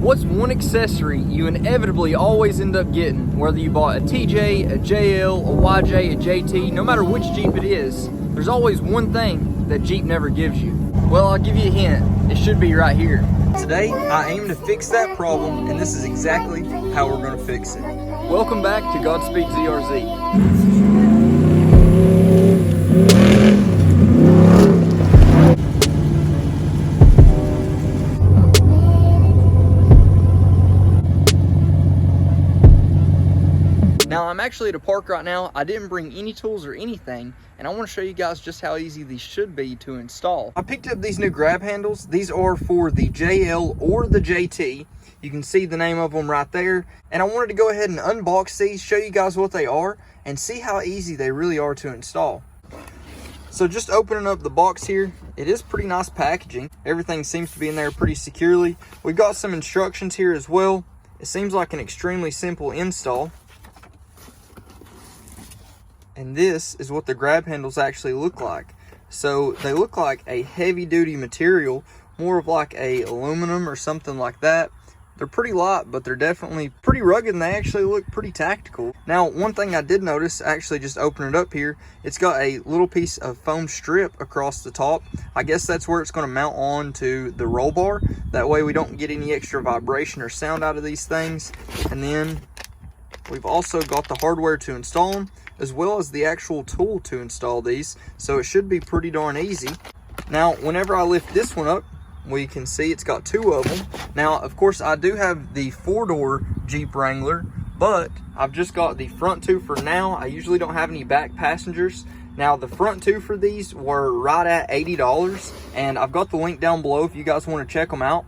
What's one accessory you inevitably always end up getting, whether you bought a TJ, a JL, a YJ, a JT, no matter which Jeep it is, there's always one thing that Jeep never gives you. Well, I'll give you a hint. It should be right here. Today, I aim to fix that problem, and this is exactly how we're going to fix it. Welcome back to Godspeed ZRZ. Now I'm actually at a park right now. I didn't bring any tools or anything, and I want to show you guys just how easy these should be to install. I picked up these new grab handles. These are for the JL or the JT. You can see the name of them right there. And I wanted to go ahead and unbox these, show you guys what they are, and see how easy they really are to install. So just opening up the box here, it is pretty nice packaging. Everything seems to be in there pretty securely. We've got some instructions here as well. It seems like an extremely simple install. And this is what the grab handles actually look like. So they look like a heavy duty material, more of like a aluminum or something like that. They're pretty light, but they're definitely pretty rugged, and they actually look pretty tactical. Now, one thing I did notice, actually just open it up here, it's got a little piece of foam strip across the top. I guess that's where it's going to mount on to the roll bar. That way we don't get any extra vibration or sound out of these things. And then we've also got the hardware to install them, as well as the actual tool to install these, so it should be pretty darn easy. Now, whenever I lift this one up, we can see it's got two of them. Now, of course, I do have the four-door Jeep Wrangler, but I've just got the front two for now. I usually don't have any back passengers. Now, the front two for these were right at $80, and I've got the link down below if you guys want to check them out.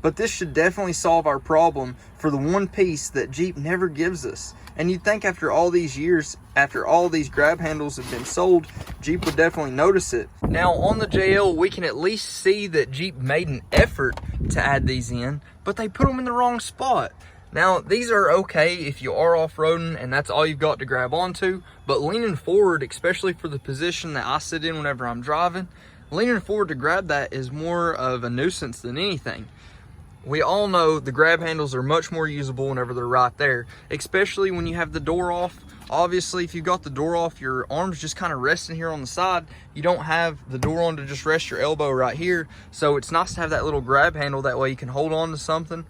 But this should definitely solve our problem for the one piece that Jeep never gives us. And you'd think after all these years, after all these grab handles have been sold, Jeep would definitely notice it. Now on the JL, we can at least see that Jeep made an effort to add these in, but they put them in the wrong spot. Now, these are okay if you are off-roading and that's all you've got to grab onto, but leaning forward, especially for the position that I sit in whenever I'm driving, leaning forward to grab that is more of a nuisance than anything. We all know the grab handles are much more usable whenever they're right there, especially when you have the door off. Obviously, if you've got the door off, your arm's just kind of resting here on the side. You don't have the door on to just rest your elbow right here. So it's nice to have that little grab handle. That way you can hold on to something.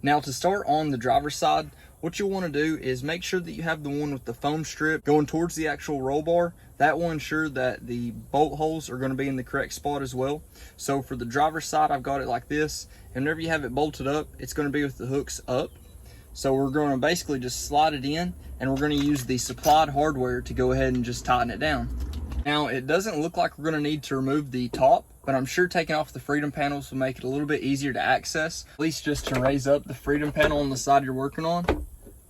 Now, to start on the driver's side, what you'll want to do is make sure that you have the one with the foam strip going towards the actual roll bar. That will ensure that the bolt holes are going to be in the correct spot as well. So for the driver's side, I've got it like this, and whenever you have it bolted up, it's going to be with the hooks up. So we're going to basically just slide it in, and we're going to use the supplied hardware to go ahead and just tighten it down. Now, it doesn't look like we're going to need to remove the top, but I'm sure taking off the freedom panels will make it a little bit easier to access, at least just to raise up the freedom panel on the side you're working on.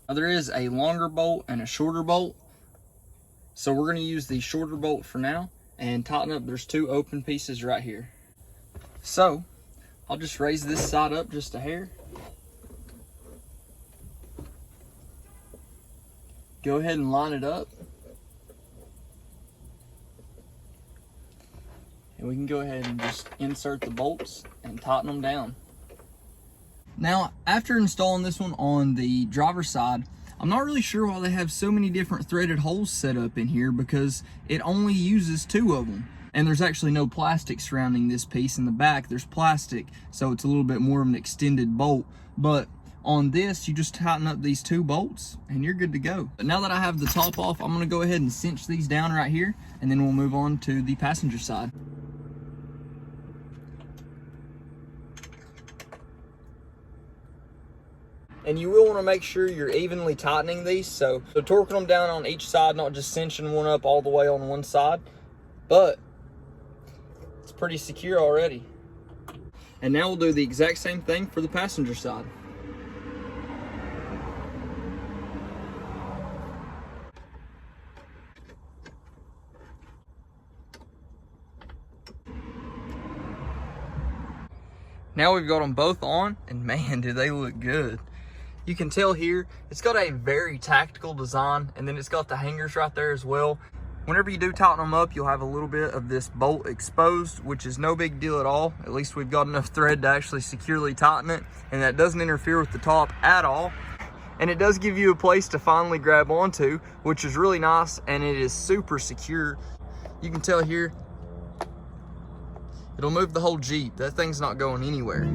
Now, there is a longer bolt and a shorter bolt, so we're going to use the shorter bolt for now and tighten up. There's two open pieces right here. So I'll just raise this side up just a hair. Go ahead and line it up. And we can go ahead and just insert the bolts and tighten them down. Now, after installing this one on the driver's side, I'm not really sure why they have so many different threaded holes set up in here, because it only uses two of them. And there's actually no plastic surrounding this piece in the back. There's plastic, so it's a little bit more of an extended bolt. But on this, you just tighten up these two bolts and you're good to go. But now that I have the top off, I'm gonna go ahead and cinch these down right here, and then we'll move on to the passenger side. And you will want to make sure you're evenly tightening these, so torquing them down on each side, not just cinching one up all the way on one side. But it's pretty secure already. And now we'll do the exact same thing for the passenger side. Now we've got them both on, and man, do they look good. You can tell here, it's got a very tactical design, and then it's got the hangers right there as well. Whenever you do tighten them up, you'll have a little bit of this bolt exposed, which is no big deal at all. At least we've got enough thread to actually securely tighten it, and that doesn't interfere with the top at all. And it does give you a place to finally grab onto, which is really nice, and it is super secure. You can tell here, it'll move the whole Jeep. That thing's not going anywhere.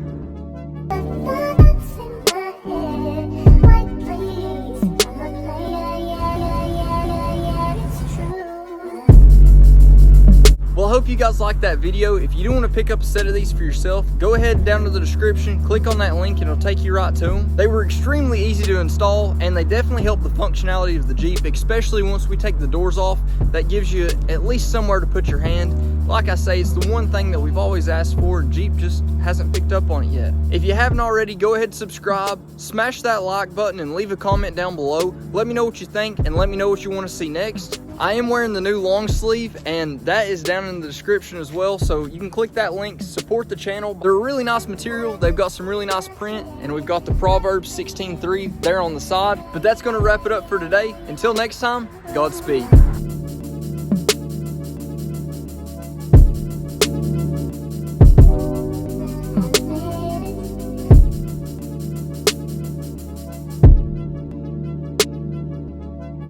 Well, I hope you guys liked that video. If you do want to pick up a set of these for yourself, go ahead down to the description, click on that link, and it'll take you right to them. They were extremely easy to install, and they definitely help the functionality of the Jeep, especially once we take the doors off. That gives you at least somewhere to put your hand. Like I say, it's the one thing that we've always asked for, and Jeep just hasn't picked up on it yet. If you haven't already, go ahead and subscribe, smash that like button, and leave a comment down below. Let me know what you think, and let me know what you want to see next. I am wearing the new long sleeve, and that is down in the description as well, so you can click that link, support the channel. They're a really nice material. They've got some really nice print, and we've got the Proverbs 16:3 there on the side. But that's going to wrap it up for today. Until next time, Godspeed.